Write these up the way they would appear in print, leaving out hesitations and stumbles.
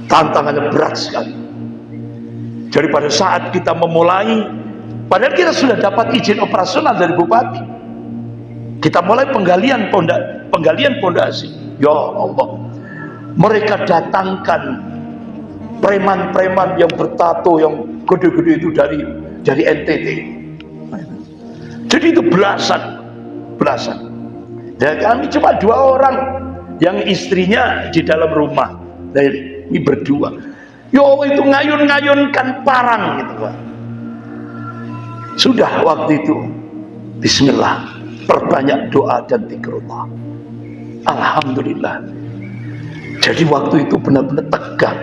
Tantangannya berat sekali. Jadi pada saat kita memulai, padahal kita sudah dapat izin operasional dari bupati, kita mulai penggalian pondasi. Ya Allah, mereka datangkan preman-preman yang bertato yang gede-gede itu dari NTT. Jadi itu belasan. Dan kami cuma 2 orang yang istrinya di dalam rumah. Dan ini berdua. Yo, itu ngayun-ngayunkan parang gitu Pak. Sudah waktu itu, bismillah, perbanyak doa dan zikrullah. Alhamdulillah. Jadi waktu itu benar-benar tegang.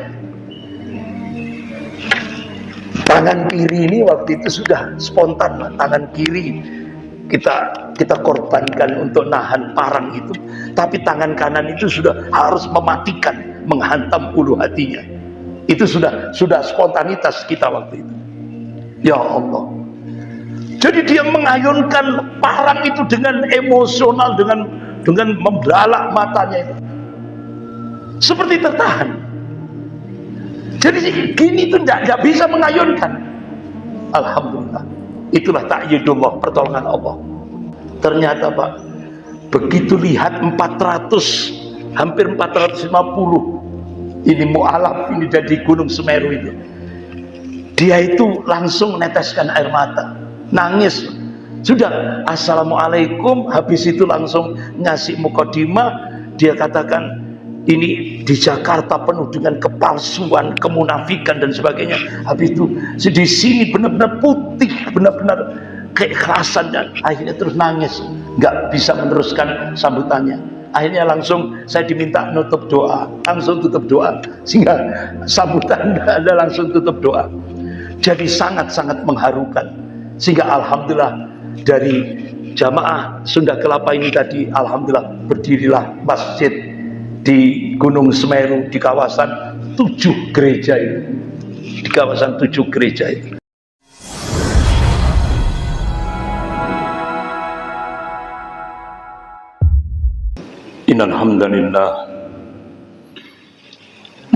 Tangan kiri ini waktu itu sudah spontan, tangan kiri kita korbankan untuk nahan parang itu, tapi tangan kanan itu sudah harus mematikan, menghantam ulu hatinya. Itu sudah spontanitas kita waktu itu. Ya Allah. Jadi dia mengayunkan parang itu dengan emosional, dengan membelalak matanya itu, seperti tertahan. Jadi gini itu tidak bisa mengayunkan. Alhamdulillah. Itulah ta'yidullah, pertolongan Allah. Ternyata Pak, begitu lihat 400, hampir 450 ini mu'alaf ini dari Gunung Semeru itu, dia itu langsung meneteskan air mata, nangis. Sudah assalamualaikum, habis itu langsung ngasih mukadimah. Dia katakan, ini di Jakarta penuh dengan kepalsuan, kemunafikan dan sebagainya. Habis itu di sini benar-benar putih, benar-benar keikhlasan, dan akhirnya terus nangis, nggak bisa meneruskan sambutannya. Akhirnya langsung saya diminta nutup doa, langsung tutup doa, sehingga sambutan ada langsung tutup doa. Jadi sangat-sangat mengharukan, sehingga alhamdulillah dari jamaah Sunda Kelapa ini tadi, alhamdulillah berdirilah masjid di Gunung Semeru, di kawasan 7 gereja itu, di kawasan 7 gereja itu. Innal hamdalillah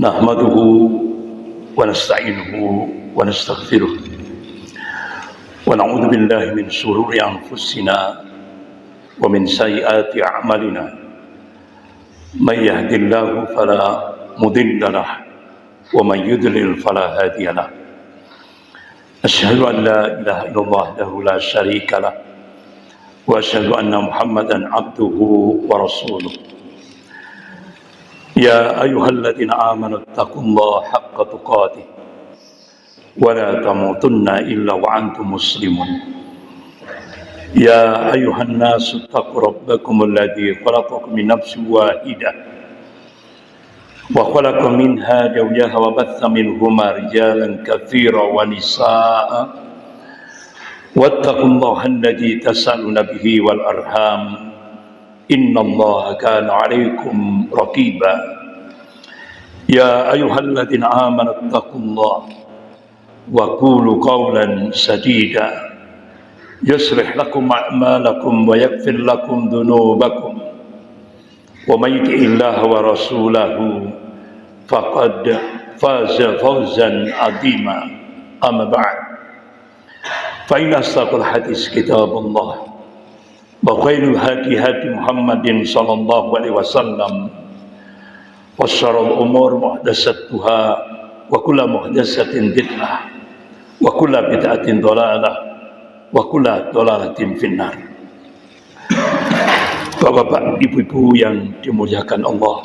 nahmaduhu wa nasta'inuhu wa nastaghfiruh wa na'udzu billahi min shururi anfusina wa min sayyiati a'malina. من يهد الله فلا مضل له ومن يضلل فلا هادي له. أشهد أن لا إله إلا الله وحده لا شريك له وأشهد أن محمدا عبده ورسوله. يا أيها الذين آمنوا اتقوا الله حق تقاته ولا تموتن إلا وأنتم مسلمون. يا أيها الناس اتقوا ربكم الذي خلقكم من نفس واحدة وخلق منها زوجها وبث منهما رجالا كثيرا ونساء واتقوا الله الذي تسألون به والأرحام إن الله كان عليكم رقيبا. يا أيها الذين آمنوا اتقوا الله وقولوا قولا سديدا يصلح لكم أعمالكم ويغفر لكم ذنوبكم ومن يطع الله ورسوله فقد فاز فوزا عظيما. أما بعد فإن أصدق الحديث كتاب الله وخير الهدي هدي محمد صلى الله عليه وسلم وشر الأمور محدثاتها وكل محدثة بدعة وكل بدعة ضلالة wa kullu dhalalatin finnar. Bapak-bapak, ibu-ibu yang dimuliakan Allah,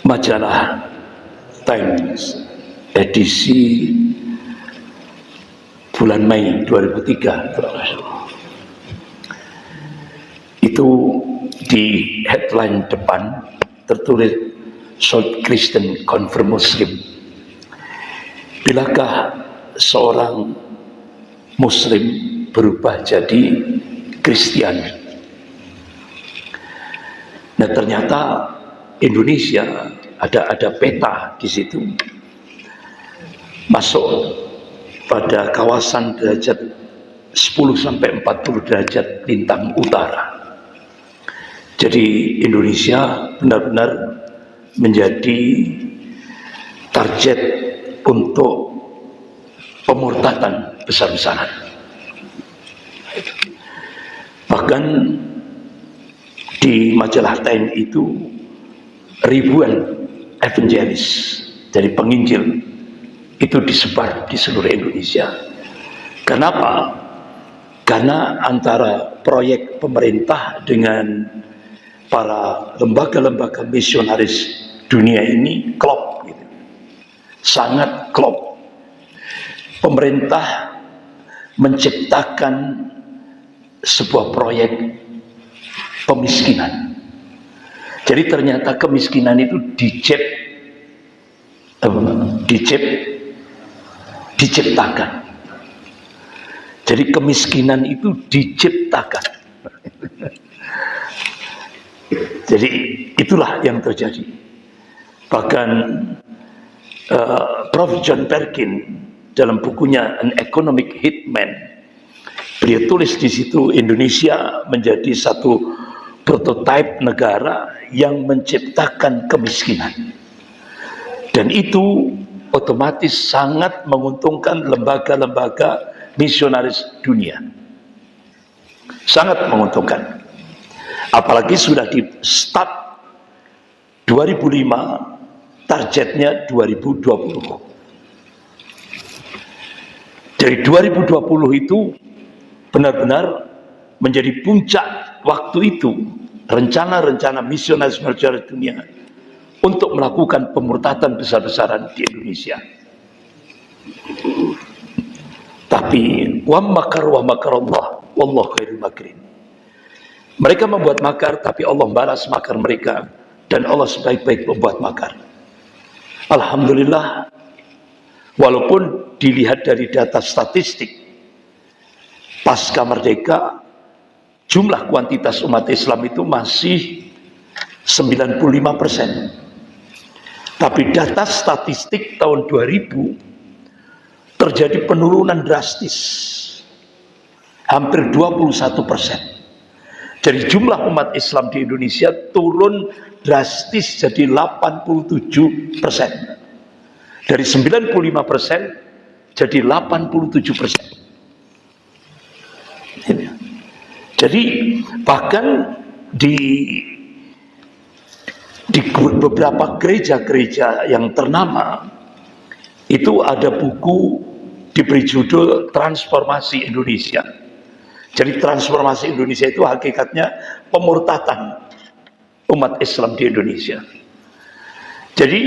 majalah Times edisi bulan Mei 2003 itu di headline depan tertulis South Christian Convert Muslim. Bilakah seorang Muslim berubah jadi Kristian? Nah, ternyata Indonesia ada peta di situ, masuk pada kawasan derajat 10 sampai 40 derajat lintang utara. Jadi Indonesia benar-benar menjadi target untuk pemurtadan besar-besaran. Bahkan di majalah Time itu ribuan evangelis dari penginjil itu disebar di seluruh Indonesia. Kenapa? Karena antara proyek pemerintah dengan para lembaga-lembaga misionaris dunia ini klop, gitu. Sangat klop. Pemerintah menciptakan sebuah proyek pemiskinan. Jadi ternyata kemiskinan itu diciptakan. Jadi kemiskinan itu diciptakan. Jadi itulah yang terjadi. Bahkan Prof. John Perkin dalam bukunya An Economic Hitman, beliau tulis di situ Indonesia menjadi satu prototipe negara yang menciptakan kemiskinan. Dan itu otomatis sangat menguntungkan lembaga-lembaga misionaris dunia. Sangat menguntungkan. Apalagi sudah di start 2005, targetnya 2020. Dari 2020 itu benar-benar menjadi puncak waktu itu rencana-rencana misionaris dunia untuk melakukan pemurtadan besar-besaran di Indonesia. Tapi wa makarallah wallahu khairul makirin. Mereka membuat makar, tapi Allah balas makar mereka, dan Allah sebaik-baik membuat makar. Alhamdulillah, walaupun dilihat dari data statistik pasca merdeka, jumlah kuantitas umat Islam itu masih 95%. Tapi data statistik tahun 2000 terjadi penurunan drastis, hampir 21%. Jadi jumlah umat Islam di Indonesia turun drastis jadi 87%. Dari 95% jadi 87%. Jadi bahkan di beberapa gereja-gereja yang ternama itu ada buku diberi judul Transformasi Indonesia. Jadi transformasi Indonesia itu hakikatnya pemurtadan umat Islam di Indonesia. Jadi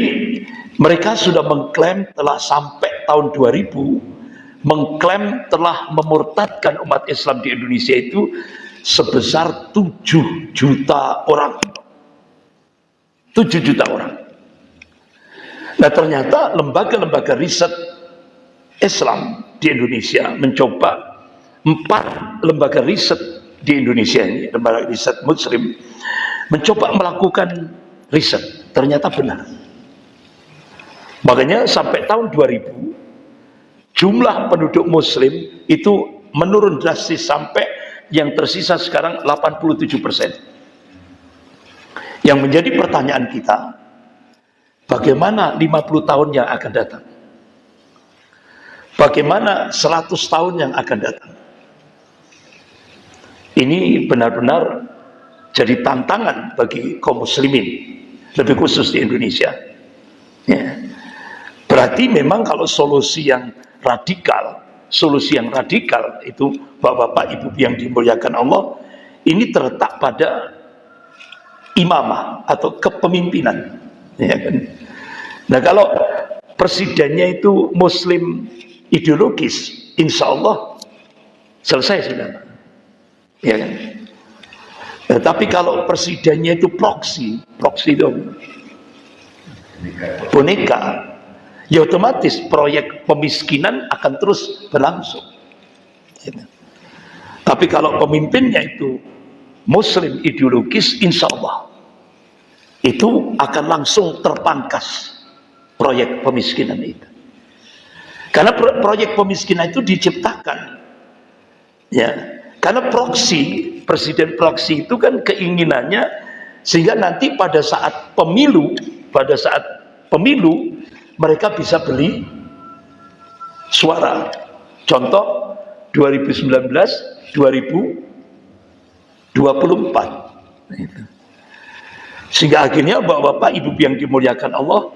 mereka sudah mengklaim telah sampai tahun 2000 mengklaim telah memurtadkan umat Islam di Indonesia itu sebesar 7 juta orang. 7 juta orang. Nah ternyata lembaga-lembaga riset Islam di Indonesia mencoba 4 lembaga riset di Indonesia ini, lembaga riset Muslim, mencoba melakukan riset. Ternyata benar. Makanya sampai tahun 2000 jumlah penduduk Muslim itu menurun drastis sampai yang tersisa sekarang 87%. Yang menjadi pertanyaan kita, bagaimana 50 tahun yang akan datang? Bagaimana 100 tahun yang akan datang? Ini benar-benar jadi tantangan bagi kaum muslimin, lebih khusus di Indonesia. Ya. Berarti memang kalau solusi yang radikal itu bapak-bapak, ibu yang dimuliakan Allah, ini terletak pada imamah atau kepemimpinan. Ya kan? Nah kalau presidennya itu muslim ideologis, insya Allah selesai sudah. Ya kan? Nah, tapi kalau presidennya itu proksi itu boneka, ya otomatis proyek pemiskinan akan terus berlangsung. Gitu. Tapi kalau pemimpinnya itu muslim ideologis, insya Allah itu akan langsung terpangkas proyek pemiskinan itu. Karena proyek pemiskinan itu diciptakan, ya. Karena presiden proksi itu kan keinginannya sehingga nanti pada saat pemilu pada saat pemilu mereka bisa beli suara. Contoh 2019, 2024. Sehingga akhirnya bapak-bapak, ibu yang dimuliakan Allah,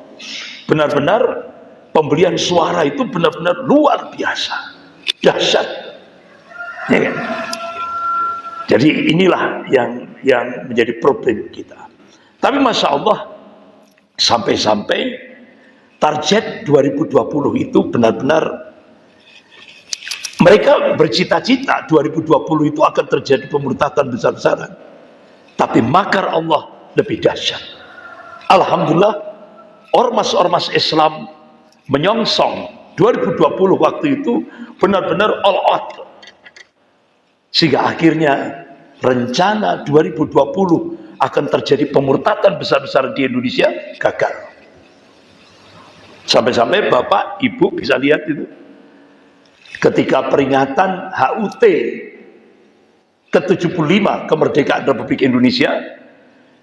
benar-benar pembelian suara itu benar-benar luar biasa, dahsyat. Ya kan? Jadi inilah yang menjadi problem kita. Tapi Masya Allah, sampai-sampai target 2020 itu benar-benar mereka bercita-cita 2020 itu akan terjadi pemurtadan besar-besaran. Tapi makar Allah lebih dahsyat. Alhamdulillah, ormas-ormas Islam menyongsong 2020 waktu itu benar-benar all out. Sehingga akhirnya rencana 2020 akan terjadi pemurtadan besar-besaran di Indonesia gagal. Sampai-sampai Bapak, Ibu bisa lihat itu. Ketika peringatan HUT ke-75 kemerdekaan Republik Indonesia,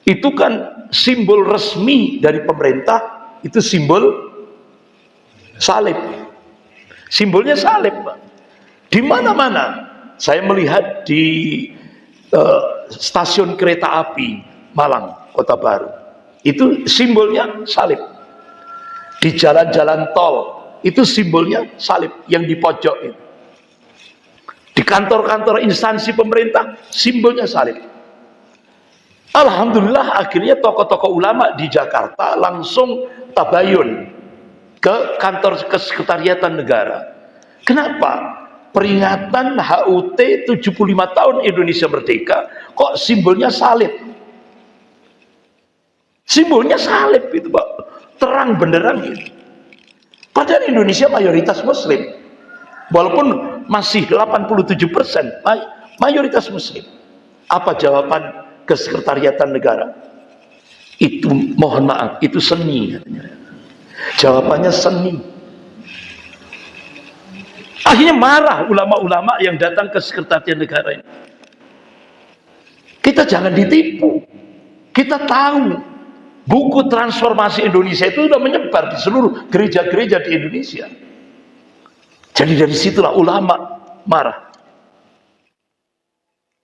itu kan simbol resmi dari pemerintah, itu simbol salib. Simbolnya salib, Pak. Di mana-mana saya melihat di stasiun kereta api Malang, Kota Baru, itu simbolnya salib. Di jalan-jalan tol itu simbolnya salib yang di pojok itu. Di kantor-kantor instansi pemerintah simbolnya salib. Alhamdulillah akhirnya tokoh-tokoh ulama di Jakarta langsung tabayun ke kantor kesekretariatan negara. Kenapa? Peringatan HUT 75 tahun Indonesia Merdeka kok simbolnya salib. Simbolnya salib itu, Pak. Terang benderang itu. Padahal Indonesia mayoritas Muslim, walaupun masih 87% mayoritas Muslim. Apa jawaban kesekretariatan negara? Itu mohon maaf, itu seni katanya. Jawabannya seni. Akhirnya marah ulama-ulama yang datang ke sekretariat negara ini. Kita jangan ditipu. Kita tahu buku transformasi Indonesia itu sudah menyebar di seluruh gereja-gereja di Indonesia. Jadi dari situlah ulama marah.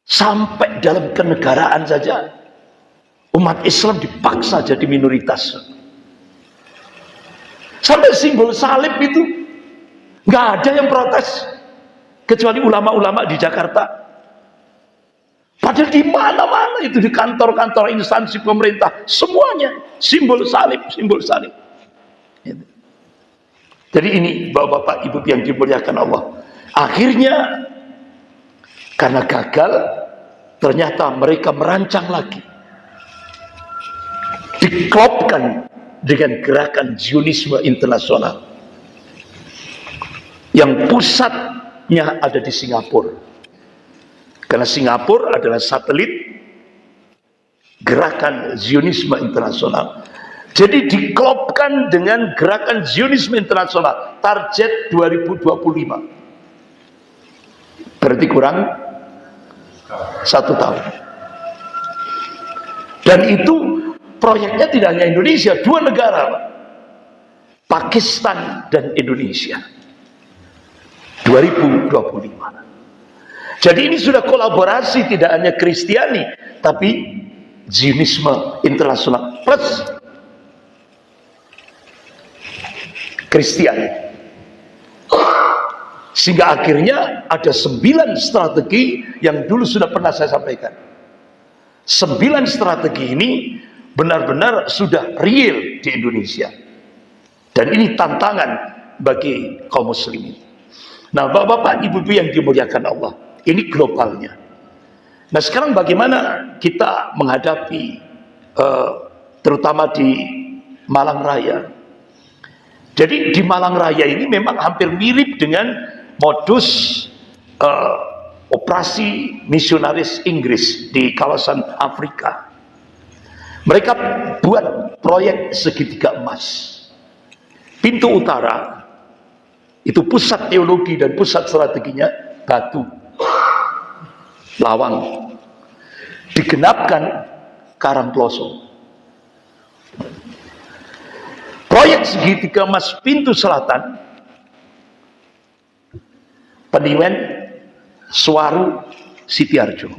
Sampai dalam kenegaraan saja umat Islam dipaksa jadi minoritas. Sampai simbol salib itu nggak ada yang protes kecuali ulama-ulama di Jakarta. Padahal di mana-mana itu, di kantor-kantor instansi pemerintah semuanya simbol salib, simbol salib. Jadi ini bapak-bapak, ibu yang dimuliakan Allah. Akhirnya karena gagal, ternyata mereka merancang lagi, diklopkan dengan gerakan Zionisme internasional yang pusatnya ada di Singapura. Karena Singapura adalah satelit gerakan Zionisme internasional. Jadi diklopkan dengan gerakan Zionisme internasional, target 2025. Berarti kurang 1 tahun. Dan itu proyeknya tidak hanya Indonesia, 2 negara, Pakistan dan Indonesia. 2025. Jadi ini sudah kolaborasi, tidak hanya Kristiani, tapi Zionisme internasional plus Kristiani. Sehingga akhirnya ada 9 strategi yang dulu sudah pernah saya sampaikan. 9 strategi ini benar-benar sudah real di Indonesia. Dan ini tantangan bagi kaum muslimin. Nah, bapak-bapak, ibu-ibu yang dimuliakan Allah, ini globalnya. Nah, sekarang bagaimana kita menghadapi terutama di Malang Raya. Jadi di Malang Raya ini memang hampir mirip dengan modus operasi misionaris Inggris di kawasan Afrika. Mereka buat proyek segitiga emas. Pintu utara itu pusat teologi dan pusat strateginya Batu, Lawang. Digenapkan Karangploso. proyek segitiga emas pintu selatan, Peniwen, Suwaru, Sitiarjo.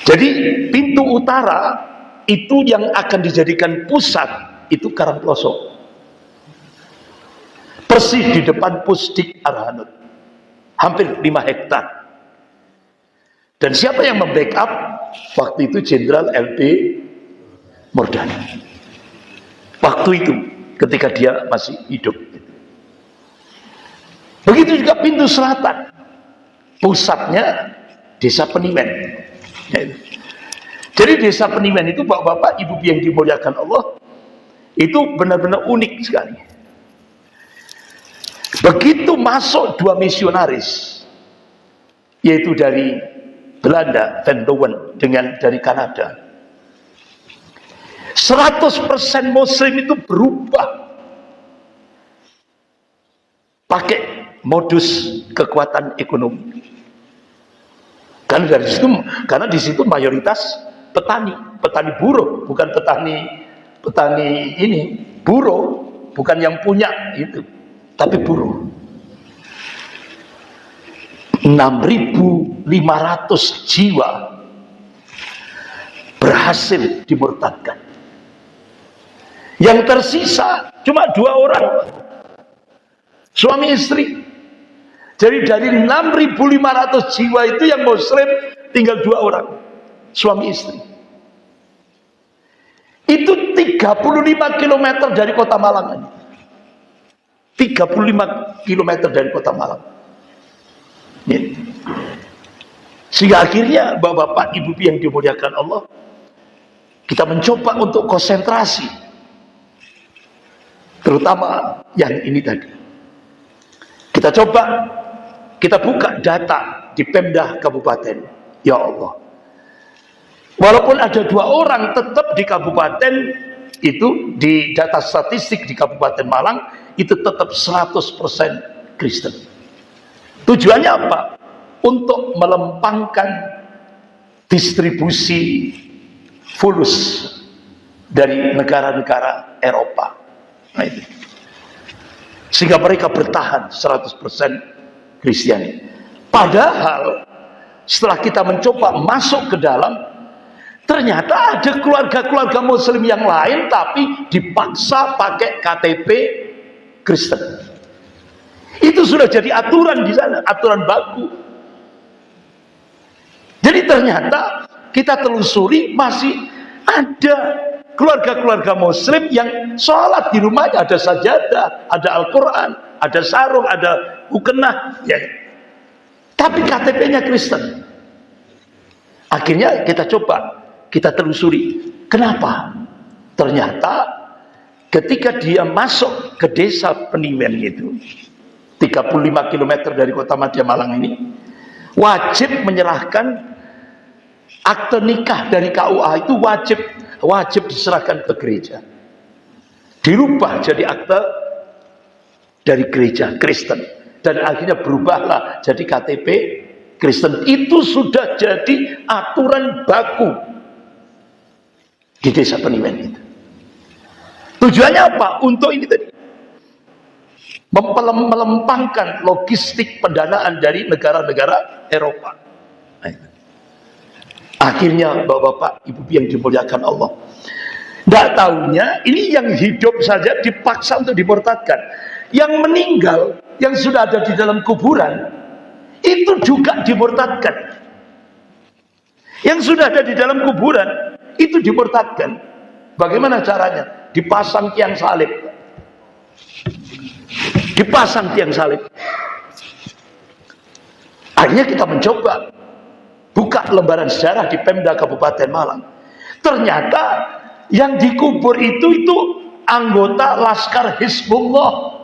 Jadi pintu utara itu yang akan dijadikan pusat itu Karangploso, persis di depan Pusdik Arhanut, hampir 5 hektar. Dan siapa yang membackup waktu itu? Jenderal LB Murdani. Waktu itu ketika dia masih hidup. Begitu juga pintu selatan, pusatnya Desa Peniwen. Jadi Desa Peniwen itu, bapak-bapak, ibu yang dimuliakan Allah, itu benar-benar unik sekali. Begitu masuk 2 misionaris, yaitu dari Belanda, Van Leeuwen, dengan dari Kanada, 100% Muslim itu berubah pakai modus kekuatan ekonomi. Karena di situ mayoritas petani buruh, bukan petani ini buruh, bukan yang punya itu, tapi buruh. 6.500 jiwa berhasil dimurtadkan. Yang tersisa cuma 2 orang, suami istri. Jadi dari 6.500 jiwa itu yang Muslim tinggal 2 orang, suami istri. Itu 35 km dari kota Malang. 35 km dari kota Malang. Ya. Sehingga akhirnya bapak-bapak, ibu yang dimuliakan Allah, kita mencoba untuk konsentrasi, terutama yang ini tadi. Kita buka data di Pemda Kabupaten. Ya Allah, walaupun ada 2 orang, tetap di kabupaten itu, di data statistik di Kabupaten Malang itu tetap 100% Kristen. Tujuannya apa? Untuk melempangkan distribusi fulus dari negara-negara Eropa. Nah, itu. Sehingga mereka bertahan 100% Kristiani. Padahal setelah kita mencoba masuk ke dalam, ternyata ada keluarga-keluarga Muslim yang lain tapi dipaksa pakai KTP Kristen. Itu sudah jadi aturan di sana, aturan baku. Jadi ternyata kita telusuri masih ada keluarga-keluarga Muslim yang sholat di rumahnya, ada sajadah, ada Al-Quran, ada sarung, ada mukena, ya. Tapi KTP-nya Kristen. Akhirnya kita telusuri, kenapa? Ternyata ketika dia masuk ke Desa Peniwen itu, 35 km dari kota Madya Malang ini, wajib menyerahkan akte nikah dari KUA, itu wajib diserahkan ke gereja. Dirubah jadi akte dari gereja Kristen, dan akhirnya berubahlah jadi KTP Kristen. Itu sudah jadi aturan baku di Desa Peniwen itu. Tujuannya apa? Untuk ini tadi, melempangkan logistik pendanaan dari negara-negara Eropa. Nah, itu. Akhirnya bapak-bapak, ibu yang dimuliakan Allah, tidak tahunya ini yang hidup saja dipaksa untuk dimurtadkan. Yang meninggal, yang sudah ada di dalam kuburan, itu juga dimurtadkan. Yang sudah ada di dalam kuburan, itu dimurtadkan. Bagaimana caranya? Dipasang tiang salib. Dipasang tiang salib. Akhirnya kita mencoba buka lembaran sejarah di Pemda Kabupaten Malang. Ternyata yang dikubur itu anggota Laskar Hizbullah.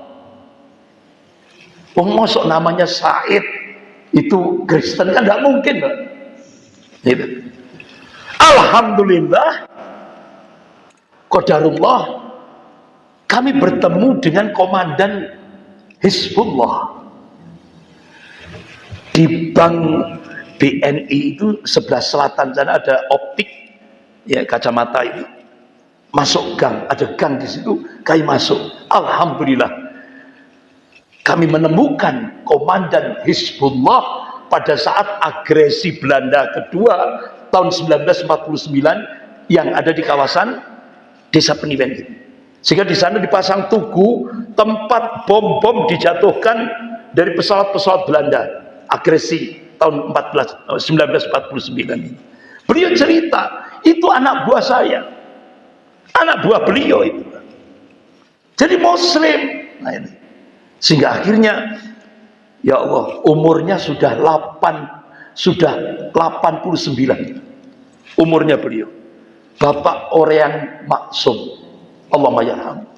Mosok namanya Said itu Kristen, kan nggak mungkin, Pak. Gitu. Alhamdulillah, qadarullah, kami bertemu dengan komandan Hizbullah di Bank BNI itu sebelah selatan sana, ada optik, ya, kacamata itu. masuk gang, ada gang di situ, kami masuk. Alhamdulillah, kami menemukan komandan Hizbullah pada saat agresi Belanda kedua tahun 1949 yang ada di kawasan Desa Peniwen itu. Sehingga di sana dipasang tugu tempat bom-bom dijatuhkan dari pesawat-pesawat Belanda agresi tahun 1949 ini. Beliau cerita, itu anak buah saya, anak buah beliau itu. Jadi Muslim. Nah ini. Sehingga akhirnya, ya Allah, umurnya sudah 89 umurnya beliau. Bapak Orean Maksum, Allahumma yarham.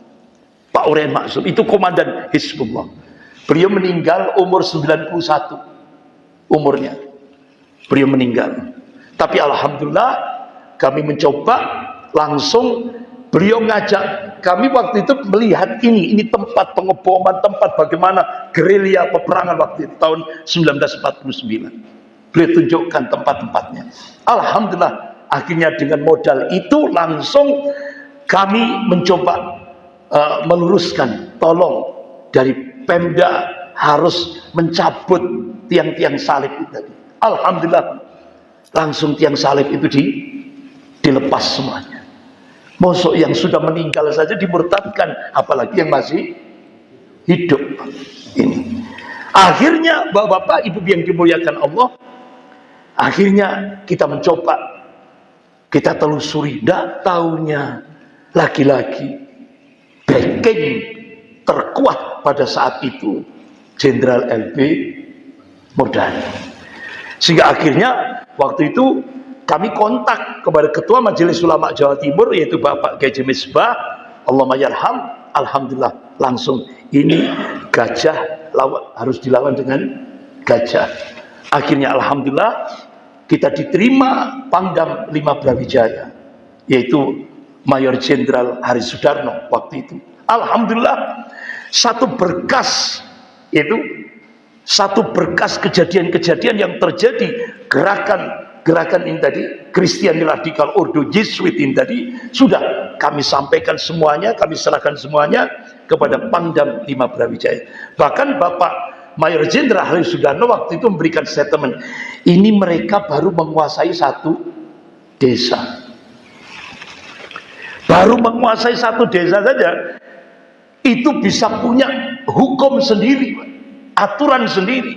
Pak Orean Maksum itu komandan Hizbullah. Beliau meninggal umur 91 umurnya. Beliau meninggal. Tapi alhamdulillah kami mencoba langsung, beliau ngajak kami waktu itu melihat ini tempat pengeboman, tempat bagaimana gerilya peperangan waktu itu tahun 1949. Beliau tunjukkan tempat-tempatnya. Alhamdulillah akhirnya dengan modal itu langsung kami mencoba meluruskan, tolong dari Pemda harus mencabut tiang-tiang salib itu tadi. Alhamdulillah langsung tiang salib itu dilepas semuanya. Mosok yang sudah meninggal saja dimurtadkan, apalagi yang masih hidup ini. Akhirnya bapak-bapak, ibu yang dimuliakan Allah, akhirnya kita mencoba, kita telusuri, tidak taunya lagi-lagi backing terkuat pada saat itu Jenderal LB Murdani. Sehingga akhirnya waktu itu kami kontak kepada Ketua Majelis Ulama Jawa Timur, yaitu Bapak Gaji Misbah, Allahumma yarham. Alhamdulillah langsung ini gajah harus dilawan dengan gajah. Akhirnya alhamdulillah kita diterima Pangdam 5 Brawijaya, yaitu Mayor Jenderal Hari Sudarno waktu itu. Alhamdulillah satu berkas kejadian-kejadian yang terjadi, gerakan ini tadi, Kristiani radikal Ordo Jesuit ini tadi, sudah kami sampaikan semuanya, kami serahkan semuanya kepada Pangdam 5 Brawijaya. Bahkan Bapak Mayor Jenderal Hari Sudarno waktu itu memberikan statement, ini mereka baru menguasai satu desa. Baru menguasai satu desa saja, itu bisa punya hukum sendiri, aturan sendiri.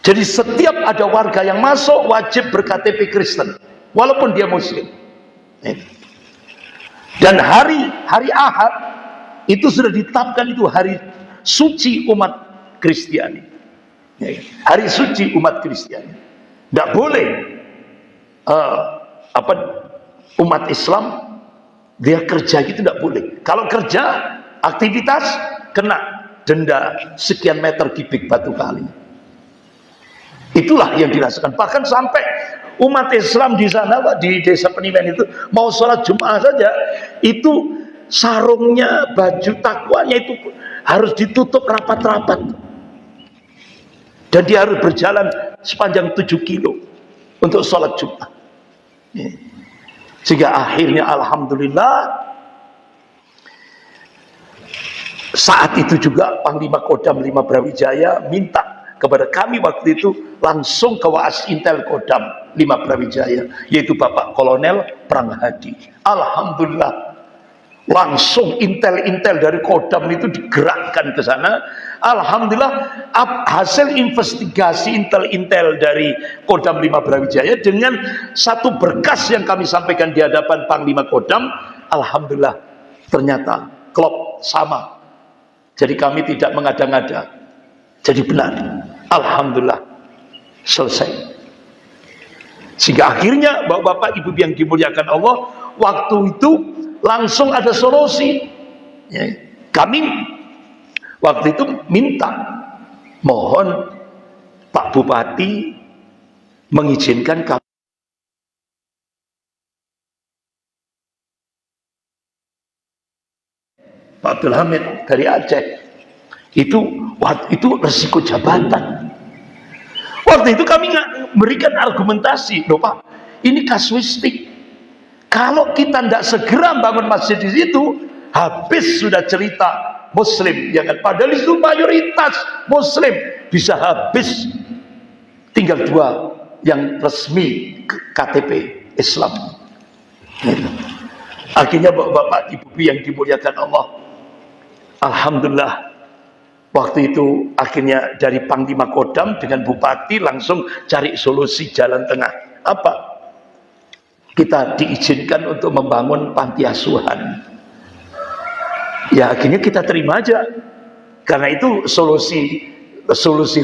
Jadi setiap ada warga yang masuk wajib berKTP Kristen, walaupun dia Muslim. Dan hari Ahad itu sudah ditetapkan, itu hari suci umat Kristiani. Hari suci umat Kristiani. Tidak boleh umat Islam dia kerja gitu, tidak boleh. Kalau kerja aktivitas kena denda sekian meter kubik batu kali. Itulah yang dirasakan. Bahkan sampai umat Islam di sana, Pak, di Desa Peniwen itu mau sholat Jumat saja, itu sarungnya, baju takwanya itu harus ditutup rapat-rapat. Dan dia harus berjalan sepanjang 7 kilo untuk sholat Jumat. Sehingga akhirnya alhamdulillah saat itu juga Panglima Kodam 5 Brawijaya minta kepada kami waktu itu langsung ke Waas Intel Kodam 5 Brawijaya, yaitu Bapak Kolonel Pranghadi. Alhamdulillah langsung intel-intel dari Kodam itu digerakkan ke sana. Alhamdulillah hasil investigasi intel-intel dari Kodam 5 Brawijaya dengan satu berkas yang kami sampaikan di hadapan Panglima Kodam, alhamdulillah ternyata klop sama. Jadi kami tidak mengada-ngada, jadi benar. Alhamdulillah selesai. Sehingga akhirnya bapak-bapak ibu yang dimuliakan Allah, waktu itu langsung ada solusi. Kami waktu itu minta, mohon Pak Bupati mengizinkan kami. Pak Abdul Hamid dari Aceh itu waktu itu resiko jabatan. Waktu itu kami nggak berikan argumentasi, loh Pak, ini kasuistik. Kalau kita tidak segera bangun masjid di situ, habis sudah cerita Muslim, ya kan? Padahal itu mayoritas Muslim, bisa habis. Tinggal 2 yang resmi KTP Islam. Akhirnya bapak-bapak, ibu yang dimuliakan Allah, alhamdulillah, waktu itu akhirnya dari Panglima Kodam dengan Bupati langsung cari solusi jalan tengah. Apa? Kita diizinkan untuk membangun panti asuhan. Ya akhirnya kita terima aja. Karena itu solusi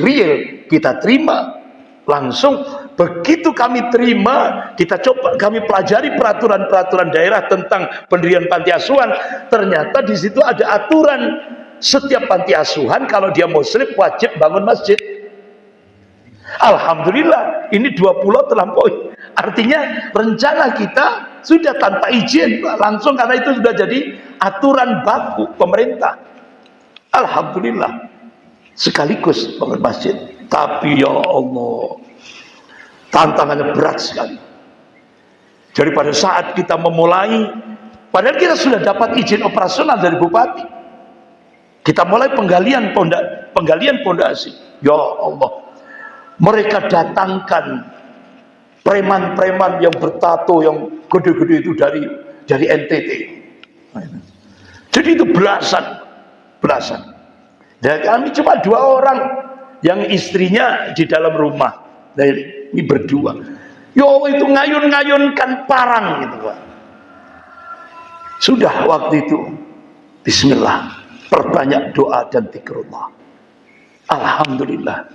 real kita terima. Langsung begitu kami terima, kami pelajari peraturan-peraturan daerah tentang pendirian panti asuhan. Ternyata di situ ada aturan, setiap panti asuhan kalau dia muslim wajib bangun masjid. Alhamdulillah, ini 2 pulau terlampaui. Artinya rencana kita sudah tanpa izin langsung, karena itu sudah jadi aturan baku pemerintah. Alhamdulillah, sekaligus bangun masjid. Tapi ya Allah, tantangannya berat sekali. Jadi pada saat kita memulai, padahal kita sudah dapat izin operasional dari bupati, kita mulai penggalian pondasi. Ya Allah, mereka datangkan preman-preman yang bertato yang gede-gede itu dari NTT. Jadi itu belasan. Dan kami cuma 2 orang yang istrinya di dalam rumah. Nah, ini berdua. Yo itu ngayun-ngayunkan parang gitu Pak. Sudah waktu itu bismillah, perbanyak doa dan zikrullah. Alhamdulillah.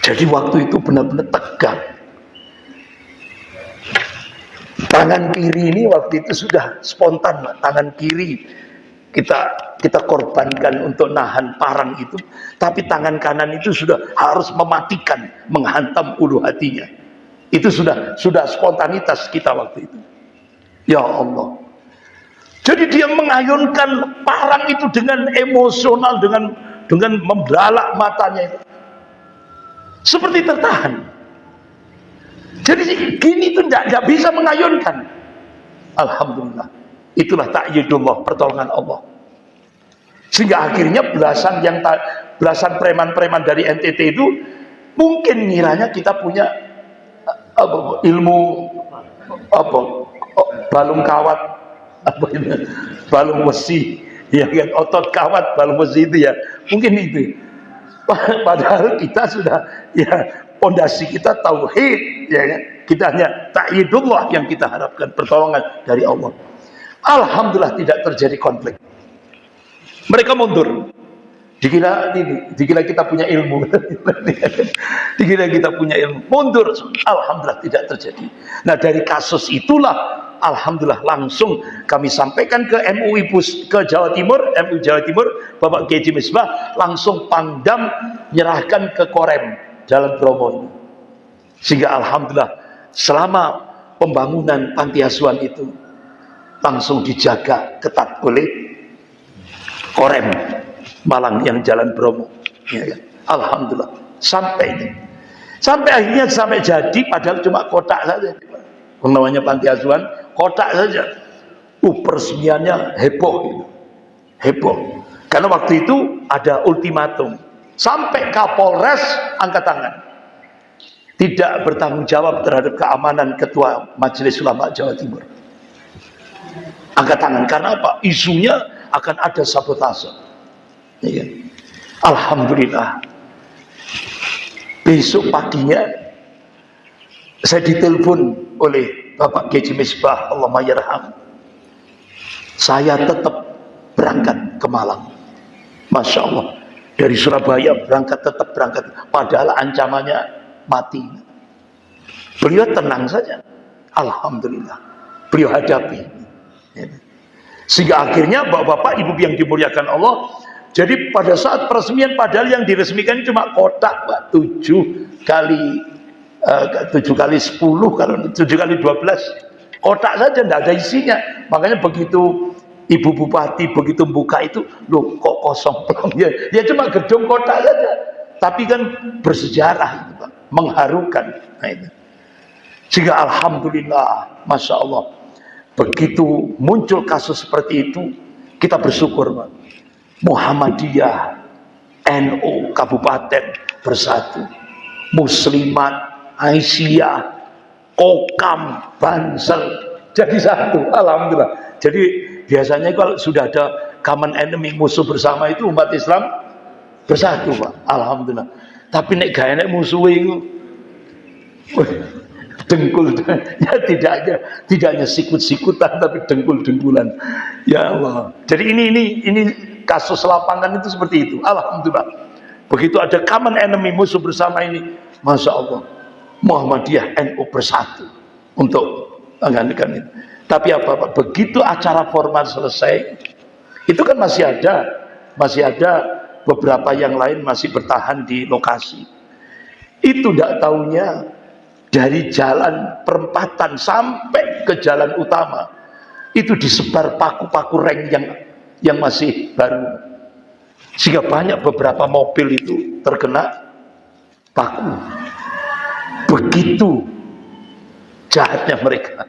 Jadi waktu itu benar-benar tegang. Tangan kiri ini waktu itu sudah spontan, tangan kiri kita korbankan untuk nahan parang itu, tapi tangan kanan itu sudah harus mematikan, menghantam ulu hatinya. Itu sudah spontanitas kita waktu itu. Ya Allah. Jadi dia mengayunkan parang itu dengan emosional, dengan membelalak matanya itu. Seperti tertahan. Jadi gini itu tidak bisa mengayunkan. Alhamdulillah. Itulah ta'yidullah, pertolongan Allah. Sehingga akhirnya belasan preman-preman dari NTT itu mungkin ngiranya kita punya ilmu balung kawat, balung besi, ya kan, otot kawat, balung besi itu ya. Mungkin itu. Padahal kita sudah, ya, pondasi kita tauhid, ya kan? Kita hanya ta'yidullah yang kita harapkan, pertolongan dari Allah. Alhamdulillah tidak terjadi konflik. Mereka mundur. Dikira kita punya ilmu. Dikira kita punya ilmu. Mundur. Alhamdulillah tidak terjadi. Nah dari kasus itulah, alhamdulillah langsung kami sampaikan ke MUI ke Jawa Timur, MUI Jawa Timur, Bapak Kiai Misbah langsung Pangdam menyerahkan ke Korem Jalan Bromo. Sehingga alhamdulillah selama pembangunan panti asuhan itu langsung dijaga ketat oleh Korem Malang yang Jalan Bromo, ya kan? Alhamdulillah sampai akhirnya sampai jadi, padahal cuma kotak saja, namanya panti asuhan, kotak saja. Peresmiannya heboh gitu. Heboh karena waktu itu ada ultimatum sampai Kapolres angkat tangan, tidak bertanggung jawab terhadap keamanan Ketua Majelis Ulama Jawa Timur. Angkat tangan karena apa? Isunya akan ada sabotase. Ya. Alhamdulillah. Besok paginya saya ditelepon oleh Bapak Kiai Misbah, Allahumma yarham. Saya tetap berangkat ke Malang. Masya Allah. Dari Surabaya tetap berangkat. Padahal ancamannya mati. Beliau tenang saja. Alhamdulillah. Beliau hadapi. Sehingga akhirnya bapak-bapak, ibu yang dimuliakan Allah, jadi pada saat peresmian, padahal yang diresmikan cuma kotak, Pak, 7 kali 10, kalau 7 kali 12 kotak saja, tidak ada isinya. Makanya begitu Ibu Bupati begitu buka itu, loh kok kosong ya cuma gedung kotak saja, tapi kan bersejarah itu, Pak, mengharukan. Nah, itu. Sehingga alhamdulillah, masya Allah, begitu muncul kasus seperti itu, kita bersyukur, Pak. Muhammadiyah, NU kabupaten bersatu, Muslimat, Aisyah, Kokam, Bansel jadi satu. Alhamdulillah. Jadi biasanya kalau sudah ada common enemy, musuh bersama, itu umat Islam bersatu, Pak. Alhamdulillah. Tapi nek gak enek musuh itu dengkul, ya tidak hanya sikut-sikutan, tapi dengkul-dengkulan. Ya Allah. Jadi ini kasus lapangan itu seperti itu. Alhamdulillah. Begitu ada common enemy, musuh bersama ini, Masya Allah, Muhammadiyah, NU bersatu untuk menggantikan itu. Tapi apa Pak? Begitu acara formal selesai, itu kan masih ada beberapa yang lain masih bertahan di lokasi. Itu tidak tahunya dari jalan perempatan sampai ke jalan utama itu disebar paku-paku reng yang masih baru, sehingga banyak beberapa mobil itu terkena paku. Begitu jahatnya mereka.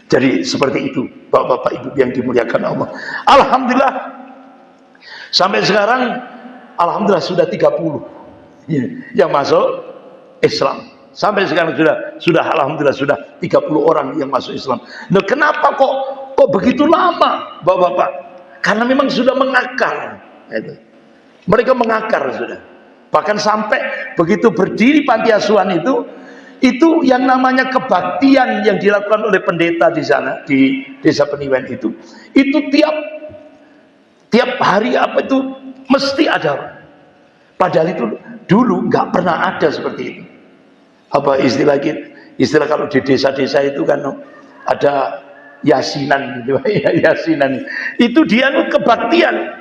Jadi seperti itu, Bapak-bapak Ibu yang dimuliakan Allah. Alhamdulillah sampai sekarang, alhamdulillah sudah 30 yang masuk Islam. Sampai sekarang sudah alhamdulillah sudah 30 orang yang masuk Islam. Nah, kenapa kok begitu lama, Bapak-bapak? Karena memang sudah mengakar. Mereka mengakar sudah. Bahkan sampai begitu berdiri panti asuhan itu yang namanya kebaktian yang dilakukan oleh pendeta di sana, di Desa Peniwen itu tiap hari apa itu mesti ada. Padahal itu dulu nggak pernah ada seperti itu. Apa istilah kalau di desa-desa itu kan ada yasinan gitu. Yasinan itu dia kebaktian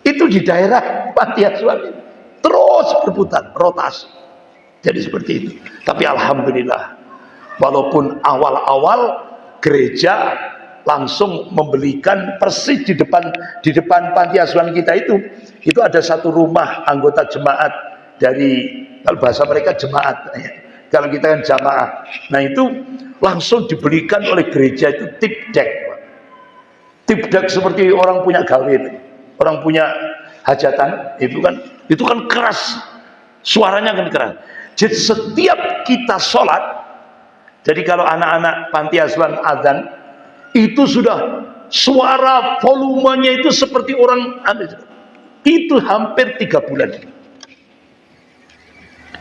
itu di daerah panti asuhan itu terus berputar, rotasi. Jadi seperti itu. Tapi alhamdulillah, walaupun awal-awal gereja langsung membelikan persis di depan panti asuhan kita itu ada satu rumah anggota jemaat dari, kalau bahasa mereka jemaat, kalau kita kan jamaah. Nah itu langsung dibelikan oleh gereja itu tipdek. Tipdek seperti orang punya gawe, orang punya hajatan, itu kan keras, suaranya kan keras. Jadi setiap kita sholat, jadi kalau anak-anak panti asuhan azan, itu sudah suara volumenya itu seperti orang, itu hampir 3 bulan.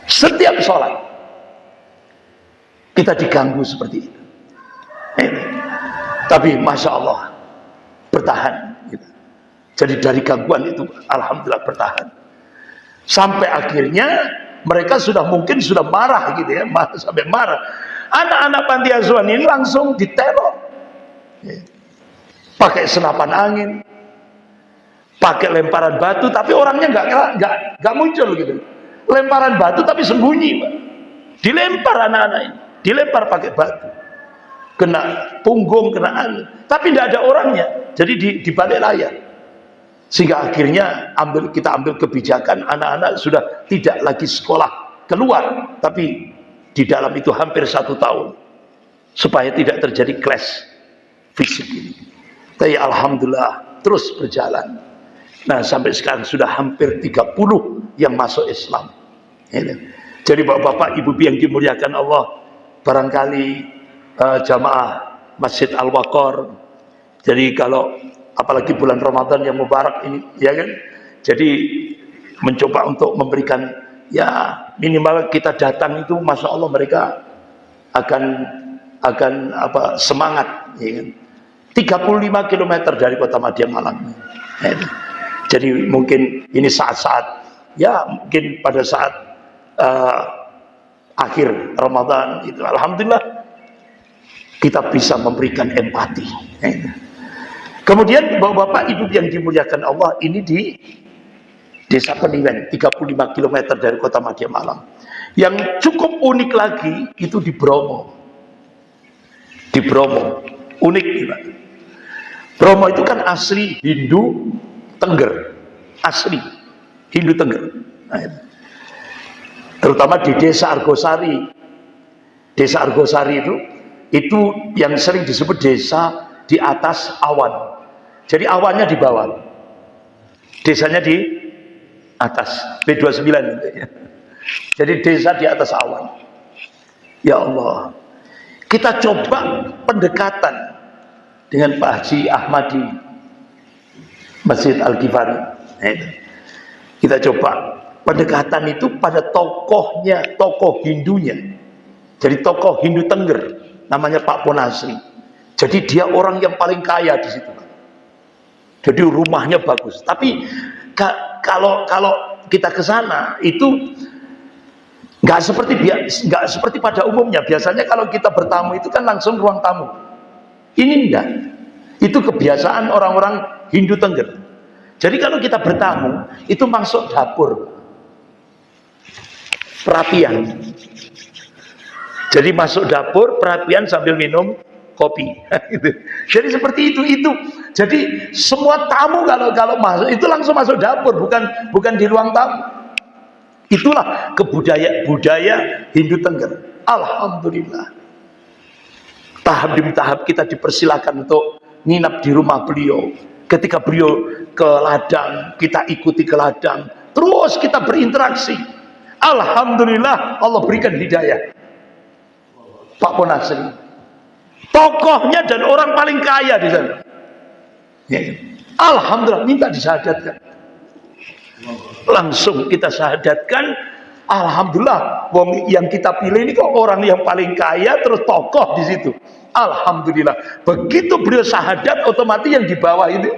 Setiap sholat kita diganggu seperti itu. Tapi Masya Allah bertahan. Jadi dari gangguan itu alhamdulillah bertahan. Sampai akhirnya mereka mungkin sudah marah gitu ya, sampai marah. Anak-anak panti asuhan ini langsung diteror, pakai senapan angin, pakai lemparan batu, tapi orangnya nggak muncul gitu. Lemparan batu tapi sembunyi, Pak. Dilempar anak-anak ini, dilempar pakai batu, kena punggung, kena angin, tapi tidak ada orangnya. Jadi di balik layar. Sehingga akhirnya kita ambil kebijakan, anak-anak sudah tidak lagi sekolah keluar, tapi di dalam itu hampir 1 tahun, supaya tidak terjadi clash fisik ini. Tapi alhamdulillah terus berjalan. Nah sampai sekarang sudah hampir 30 yang masuk Islam. Jadi bapak-bapak, ibu-ibu yang dimuliakan Allah, barangkali jamaah Masjid Al-Waqar, jadi kalau apalagi bulan Ramadan yang mubarak ini, ya kan? Jadi mencoba untuk memberikan, ya minimal kita datang itu, Masya Allah mereka akan semangat, ya kan? 35 km dari kota Madya Malang. Ya, jadi mungkin ini saat-saat, ya mungkin pada saat akhir Ramadan itu, alhamdulillah kita bisa memberikan empati. Ya. Kemudian bapak-bapak ibu yang dimuliakan Allah, ini di Desa Peniwen, 35 km dari kota Madya Malang. Yang cukup unik lagi itu di Bromo. Di Bromo, unik Pak. Bromo itu kan asli Hindu Tengger, asli Hindu Tengger. Nah, terutama di Desa Argosari. Desa Argosari itu Itu yang sering disebut desa di atas awan. Jadi awannya di bawah, desanya di atas. B29 gitu ya. Jadi desa di atas awan. Ya Allah, kita coba pendekatan dengan Pak Haji Ahmadi Masjid Al-Ghifari. Kita coba pendekatan itu pada tokohnya, tokoh Hindunya. Jadi tokoh Hindu Tengger namanya Pak Ponasri. Jadi dia orang yang paling kaya di situ. Jadi rumahnya bagus. Tapi kalau kita ke sana itu nggak seperti pada umumnya. Biasanya kalau kita bertamu itu kan langsung ruang tamu. Ini enggak. Itu kebiasaan orang-orang Hindu Tengger. Jadi kalau kita bertamu itu masuk dapur, perapian. Jadi masuk dapur, perapian sambil minum kopi. Jadi seperti itu. Jadi semua tamu kalau masuk itu langsung masuk dapur, bukan di ruang tamu. Itulah budaya Hindu Tengger. Alhamdulillah. Tahap demi tahap kita dipersilakan untuk nginap di rumah beliau. Ketika beliau ke ladang, kita ikuti ke ladang. Terus kita berinteraksi. Alhamdulillah Allah berikan hidayah. Pak Ponasri tokohnya dan orang paling kaya di sana. Ya. Alhamdulillah, minta disyahadatkan. Langsung kita syahadatkan. Alhamdulillah, wong yang kita pilih ini kok orang yang paling kaya terus tokoh di situ. Alhamdulillah. Begitu beliau syahadat, otomatis yang di bawah itu.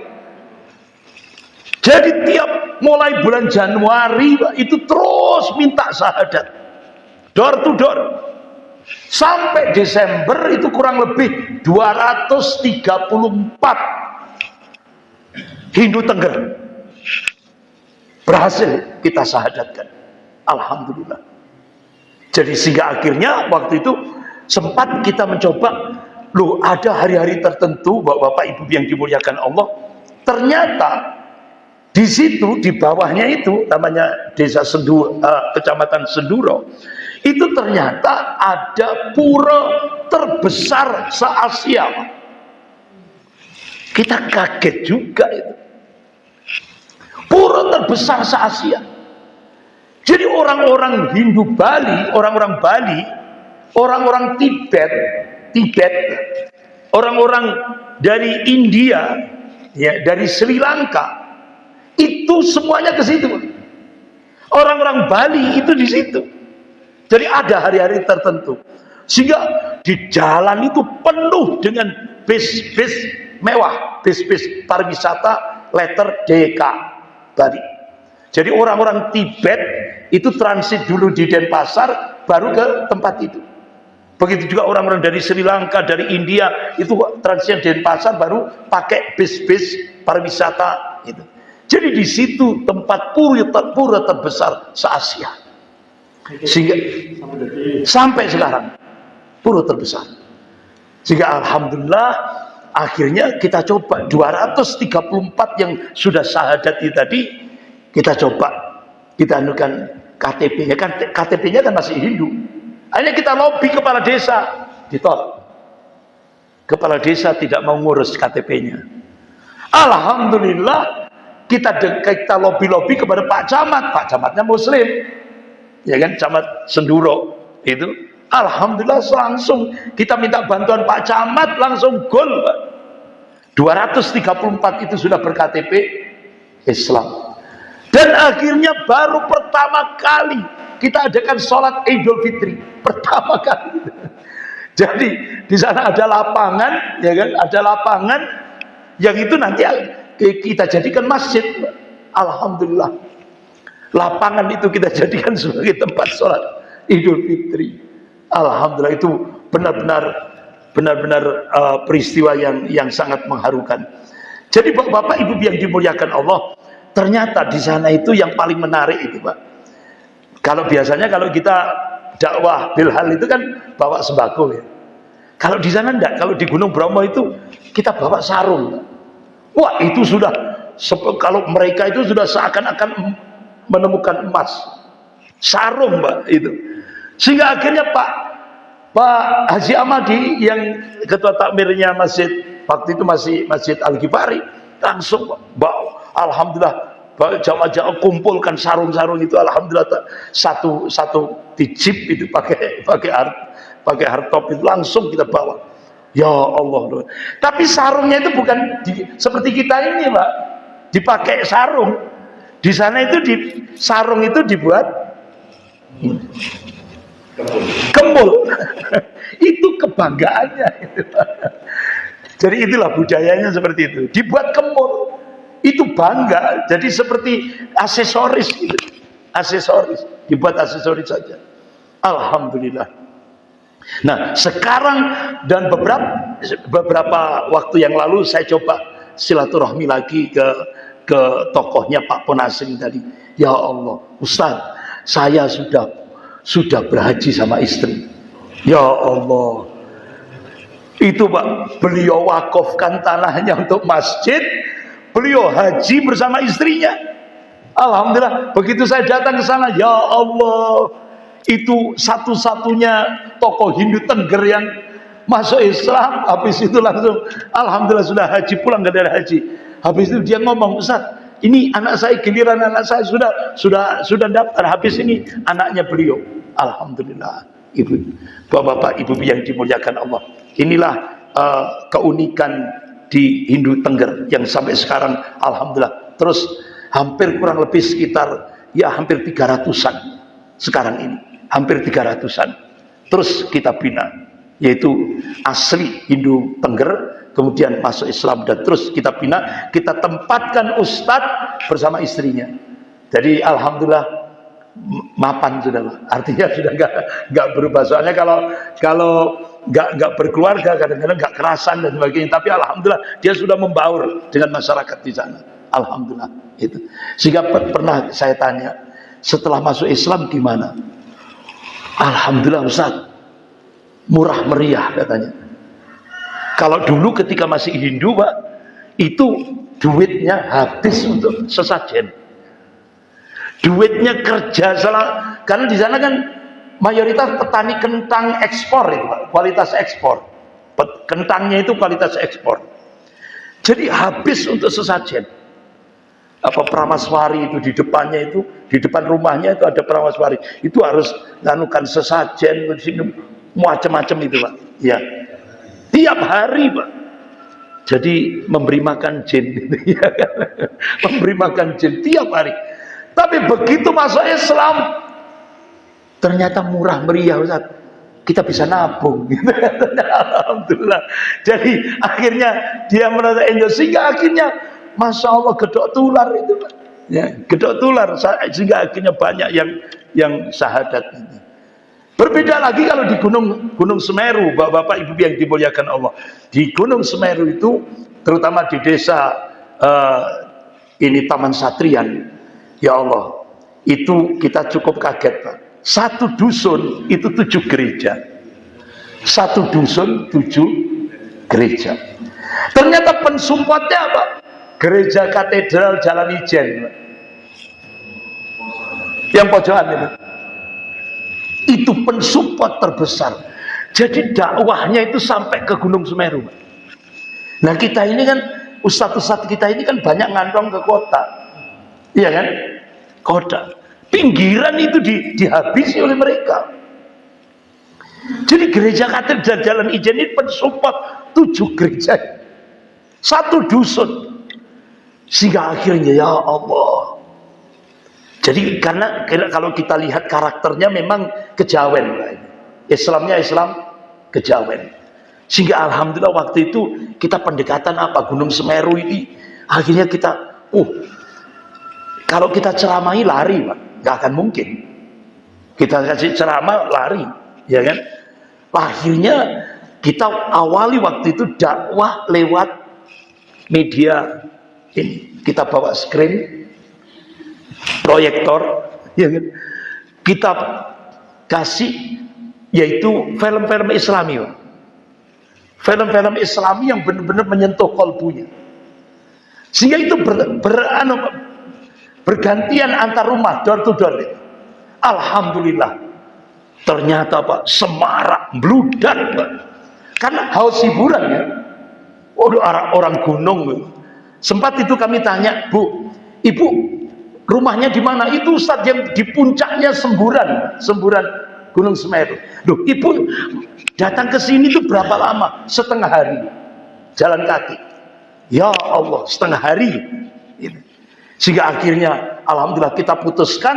Jadi tiap mulai bulan Januari itu terus minta syahadat. Door to door. Sampai Desember itu kurang lebih 234 Hindu Tengger berhasil kita syahadatkan. Alhamdulillah. Jadi sehingga akhirnya waktu itu sempat kita mencoba, loh ada hari-hari tertentu Bapak Ibu yang dimuliakan Allah, ternyata di situ di bawahnya itu namanya desa kecamatan Senduro, itu ternyata ada pura terbesar se-Asia. Kita kaget juga itu. Pura terbesar se-Asia. Jadi orang-orang Hindu Bali, orang-orang Bali, orang-orang Tibet, orang-orang dari India, ya, dari Sri Lanka, itu semuanya ke situ. Orang-orang Bali itu di situ. Jadi ada hari-hari tertentu. Sehingga di jalan itu penuh dengan bis-bis mewah, bis-bis pariwisata letter DK Bali. Jadi orang-orang Tibet itu transit dulu di Denpasar, baru ke tempat itu. Begitu juga orang-orang dari Sri Lanka, dari India, itu transit Denpasar, baru pakai bis-bis pariwisata itu. Jadi di situ tempat pura terbesar se-Asia. Sehingga sampai sekarang pura terbesar. Sehingga alhamdulillah akhirnya kita coba 234 yang sudah syahadat tadi, kita coba kita anukan KTP-nya kan, KTP-nya kan masih Hindu. Akhirnya kita lobby kepala desa, ditolak. Kepala desa tidak mau ngurus KTP-nya. Alhamdulillah kita lobby kepada Pak Camat. Pak Camatnya Muslim, ya kan, Camat Senduro itu. Alhamdulillah langsung kita minta bantuan Pak Camat, langsung gol, Pak. 234 itu sudah ber-KTP Islam. Dan akhirnya baru pertama kali kita adakan sholat Idul Fitri pertama kali. Jadi di sana ada lapangan, ya kan? Ada lapangan yang itu nanti kita jadikan masjid. Alhamdulillah. Lapangan itu kita jadikan sebagai tempat sholat Idul Fitri. Alhamdulillah, itu benar-benar peristiwa yang sangat mengharukan. Jadi Bapak Ibu yang dimuliakan Allah, ternyata di sana itu yang paling menarik itu, Pak. Kalau biasanya kalau kita dakwah bilhal itu kan bawa sembako ya. Kalau di sana enggak, kalau di Gunung Bromo itu kita bawa sarung. Wah, itu sudah kalau mereka itu sudah seakan-akan menemukan emas. Sarung, Pak, itu. Sehingga akhirnya Pak Haji Amadi yang ketua takmirnya masjid waktu itu masih Masjid Al-Ghifari, langsung alhamdulillah jamaah kumpulkan sarung-sarung itu, alhamdulillah satu di jeep itu pakai hardtop itu langsung kita bawa. Ya Allah. Tapi sarungnya itu bukan seperti kita ini, Pak. Dipakai sarung. Di sana itu sarung itu dibuat kembul. Itu kebanggaannya itu. Jadi itulah budayanya seperti itu. Dibuat kembul. Itu bangga. Jadi seperti aksesoris gitu. Aksesoris, dibuat aksesoris saja. Alhamdulillah. Nah, sekarang dan beberapa waktu yang lalu saya coba silaturahmi lagi ke tokohnya Pak Ponasing tadi. Ya Allah, Ustaz, saya sudah berhaji sama istri. Ya Allah, itu Pak, beliau wakafkan tanahnya untuk masjid, beliau haji bersama istrinya. Alhamdulillah, begitu saya datang ke sana, ya Allah, itu satu-satunya tokoh Hindu Tengger yang masuk Islam. Habis itu langsung alhamdulillah sudah haji, pulang dari haji. Habis itu dia ngomong, Ustaz, ini anak saya, giliran anak saya sudah daftar. Habis ini anaknya beliau. Alhamdulillah. Ibu, bapak-bapak, ibu yang dimuliakan Allah. Inilah keunikan di Hindu Tengger yang sampai sekarang alhamdulillah terus hampir kurang lebih sekitar ya hampir 300-an sekarang ini. Hampir 300-an terus kita bina, yaitu asli Hindu Tengger kemudian masuk Islam dan terus kita bina, kita tempatkan ustadz bersama istrinya. Jadi alhamdulillah mapan sudah, artinya sudah nggak berubah. Soalnya kalau nggak berkeluarga kadang-kadang nggak kerasan dan sebagainya, tapi alhamdulillah dia sudah membaur dengan masyarakat di sana. Alhamdulillah itu. Sehingga pernah saya tanya, setelah masuk Islam gimana? Alhamdulillah Ustaz, murah meriah katanya. Kalau dulu ketika masih Hindu Pak, itu duitnya habis untuk sesajen. Duitnya kerja salah, karena di sana kan mayoritas petani kentang ekspor itu Pak, kualitas ekspor. Kentangnya itu kualitas ekspor. Jadi habis untuk sesajen. Apa Pramaswari itu di depannya itu, di depan rumahnya itu ada Pramaswari, itu harus nganukan sesajen macam-macam itu Pak. Ya, tiap hari Pak. Jadi memberi makan jin, ya kan? Memberi makan jin tiap hari. Tapi begitu masuk Islam, ternyata murah meriah Ustaz. Kita bisa nabung, gitu. Alhamdulillah. Jadi akhirnya dia merasa enjoy, sehingga akhirnya Masya Allah gedok tular itu, ya, gedok tular, sehingga akhirnya banyak yang syahadat ini. Berbeda lagi kalau di Gunung Semeru, bapak-bapak ibu yang dimuliakan Allah. Di Gunung Semeru itu, terutama di desa ini Taman Satrian, ya Allah, itu kita cukup kaget Pak. Satu dusun itu 7 gereja. Satu dusun 7 gereja. Ternyata pensuppotnya apa? Gereja Katedral Jalan Ijen, yang pojokan itu pensupport terbesar. Jadi dakwahnya itu sampai ke Gunung Semeru. Nah kita ini kan ustadz-ustadz kita ini kan banyak ngantong ke kota, iya kan? Kota pinggiran itu dihabisi oleh mereka. Jadi gereja Katedral Jalan Ijen ini pensupport 7 gereja, satu dusun. Sehingga akhirnya ya Allah. Jadi karena kalau kita lihat karakternya memang kejawen. Islamnya Islam kejawen. Sehingga alhamdulillah waktu itu kita pendekatan apa? Gunung Semeru ini. Akhirnya kita, kalau kita ceramahi lari Pak. Gak akan mungkin. Kita kasih ceramah lari. Ya kan? Akhirnya kita awali waktu itu dakwah lewat media. Ini kita bawa screen proyektor, ya kan? Kita kasih yaitu film-film Islami, film-film Islami yang benar-benar menyentuh kolbunya, sehingga itu bergantian antar rumah, door to door. Alhamdulillah Ternyata Pak, semarak, bludak Pak. Karena haus hiburan ya. Orang gunung. Sempat itu kami tanya, Bu, Ibu rumahnya di mana? Itu Ustadz yang di puncaknya semburan Gunung Semeru. Loh, Ibu datang ke sini tuh berapa lama? Setengah hari jalan kaki. Ya Allah, setengah hari. Sehingga akhirnya alhamdulillah kita putuskan,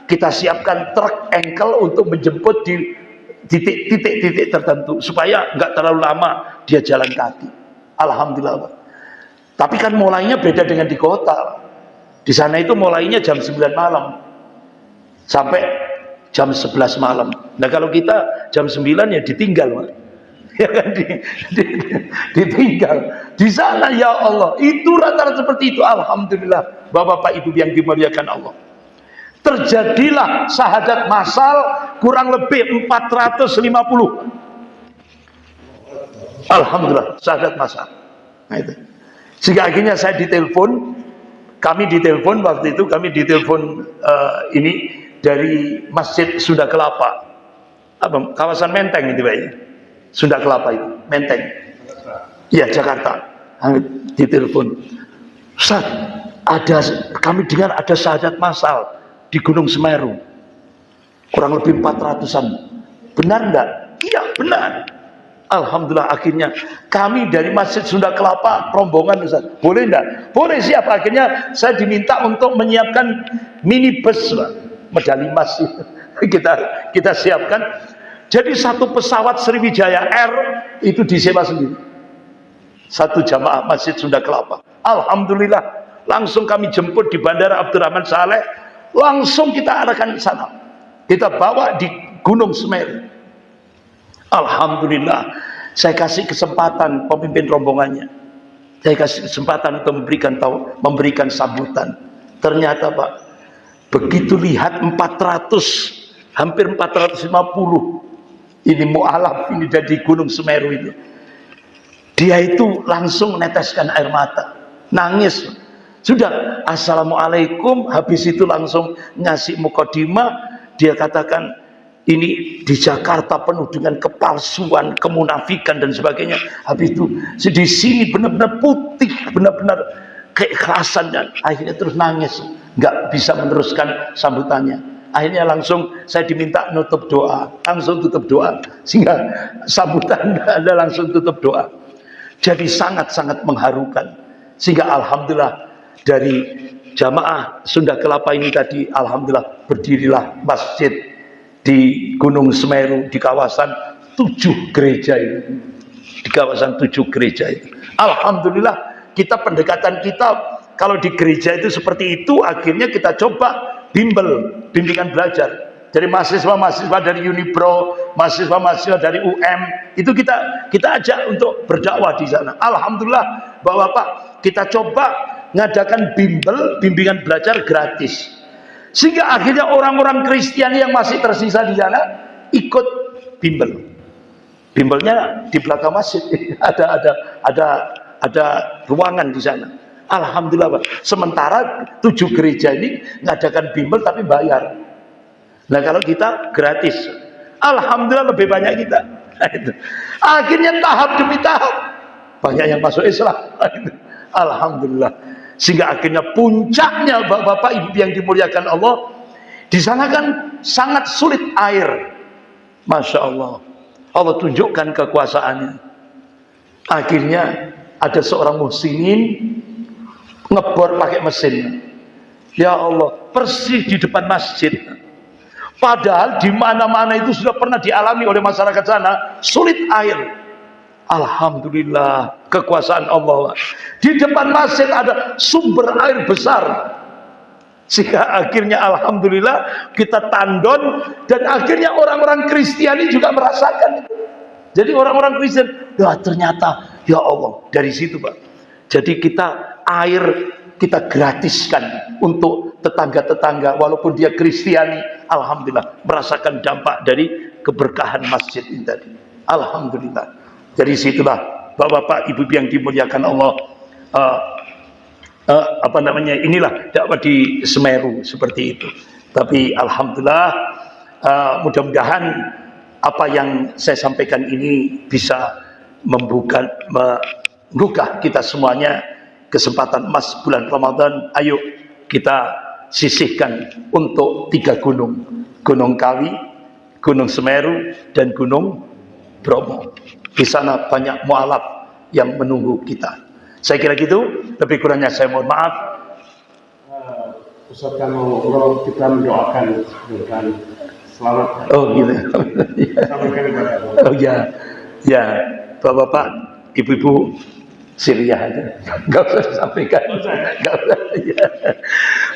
kita siapkan truk engkel untuk menjemput di titik-titik tertentu supaya nggak terlalu lama dia jalan kaki. Alhamdulillah. Tapi kan mulainya beda dengan di kota. Di sana itu mulainya jam 9 malam sampai jam 11 malam. Nah kalau kita jam 9 ya ditinggal, Pak. Ya kan ditinggal. Di sana ya Allah, itu rata-rata seperti itu. Alhamdulillah, Bapak Ibu yang dimuliakan Allah. Terjadilah syahadat massal kurang lebih 450. Alhamdulillah, syahadat massal. Nah itu. Sehingga akhirnya saya ditelepon, kami ditelepon waktu itu, ini dari Masjid Sunda Kelapa, kawasan Menteng itu Pak ya, Sunda Kelapa itu, Menteng, iya Jakarta. Kami ditelepon, Ustaz, kami dengar ada syahadat massal di Gunung Semeru, kurang lebih 400-an, benar enggak? Iya benar. Alhamdulillah akhirnya kami dari Masjid Sunda Kelapa rombongan Ustaz, boleh enggak? Boleh, siap. Akhirnya saya diminta untuk menyiapkan minibus medali emas kita siapkan. Jadi satu pesawat Sriwijaya Air itu disewa sendiri, satu jamaah Masjid Sunda Kelapa. Alhamdulillah langsung kami jemput di Bandara Abdurrahman Saleh, langsung kita arahkan ke sana, kita bawa di Gunung Semeru. Alhamdulillah, saya kasih kesempatan pemimpin rombongannya, saya kasih kesempatan untuk memberikan sambutan. Ternyata Pak, begitu lihat 400, hampir 450 ini mu'alaf ini dari Gunung Semeru itu, dia itu langsung meneteskan air mata, nangis. Sudah assalamualaikum, habis itu langsung ngasih mukadimah. Dia katakan, ini di Jakarta penuh dengan kepalsuan, kemunafikan dan sebagainya. Habis itu di sini benar-benar putih, benar-benar keikhlasan, dan akhirnya terus nangis, nggak bisa meneruskan sambutannya. Akhirnya langsung saya diminta nutup doa, langsung tutup doa, sehingga sambutan ada langsung tutup doa. Jadi sangat-sangat mengharukan, sehingga alhamdulillah dari jamaah Sunda Kelapa ini tadi, alhamdulillah berdirilah masjid di Gunung Semeru, di kawasan 7 gereja itu, di kawasan 7 gereja itu. Alhamdulillah kita pendekatan kita kalau di gereja itu seperti itu, akhirnya kita coba bimbingan belajar dari mahasiswa-mahasiswa dari Unipro, mahasiswa-mahasiswa dari UM, itu kita ajak untuk berdakwah di sana. Alhamdulillah Bapak, kita coba ngadakan bimbingan belajar gratis. Sehingga akhirnya orang-orang Kristiani yang masih tersisa di sana ikut bimbel. Bimbelnya di belakang masjid. ada ruangan di sana. Alhamdulillah Pak. Sementara 7 gereja ini ngadakan bimbel tapi bayar. Nah kalau kita gratis. Alhamdulillah lebih banyak kita. Akhirnya tahap demi tahap banyak yang masuk Islam. Alhamdulillah. Sehingga akhirnya puncaknya Bapak Ibu yang dimuliakan Allah, di sana kan sangat sulit air. Masya Allah, Allah tunjukkan kekuasaannya. Akhirnya ada seorang muhsinin ngebor pakai mesin. Ya Allah, persis di depan masjid. Padahal di mana-mana itu sudah pernah dialami oleh masyarakat sana, sulit air. Alhamdulillah kekuasaan Allah. Di depan masjid ada sumber air besar, sehingga akhirnya alhamdulillah kita tandon, dan akhirnya orang-orang Kristiani juga merasakan itu. Jadi orang-orang Kristen, ya ternyata ya Allah dari situ Pak. Jadi air kita gratiskan untuk tetangga-tetangga walaupun dia Kristiani, alhamdulillah merasakan dampak dari keberkahan masjid ini tadi. Alhamdulillah. Dari situlah Bapak Ibu yang dimuliakan Allah, inilah dakwah di Semeru seperti itu. Tapi alhamdulillah mudah-mudahan apa yang saya sampaikan ini bisa membuka kita semuanya kesempatan emas bulan Ramadan. Ayo kita sisihkan untuk 3 gunung, Gunung Kawi, Gunung Semeru, dan Gunung Bromo. Di sana banyak mualaf yang menunggu kita. Saya kira gitu, lebih kurangnya saya mohon maaf. Ustaz, kalau kita mendoakan dengan selamat. Oh gitu. Sampaikan kepada Oh ya, ya, bapak-bapak, ibu-ibu, Syria aja, nggak usah disampaikan. Nggak usah. Ya.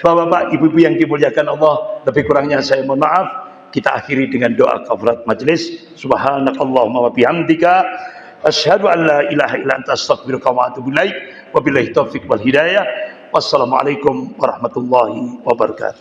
Bapak-bapak, ibu-ibu yang dimuliakan Allah, lebih kurangnya saya mohon maaf. Kita akhiri dengan doa kafarat majelis. Subhanakallahumma wa bihamdika, asyhadu an la ilaha illa anta astaghfiruka wa atubu ilaik. Wabillahi taufiq wal hidayah. Wassalamualaikum warahmatullahi wabarakatuh.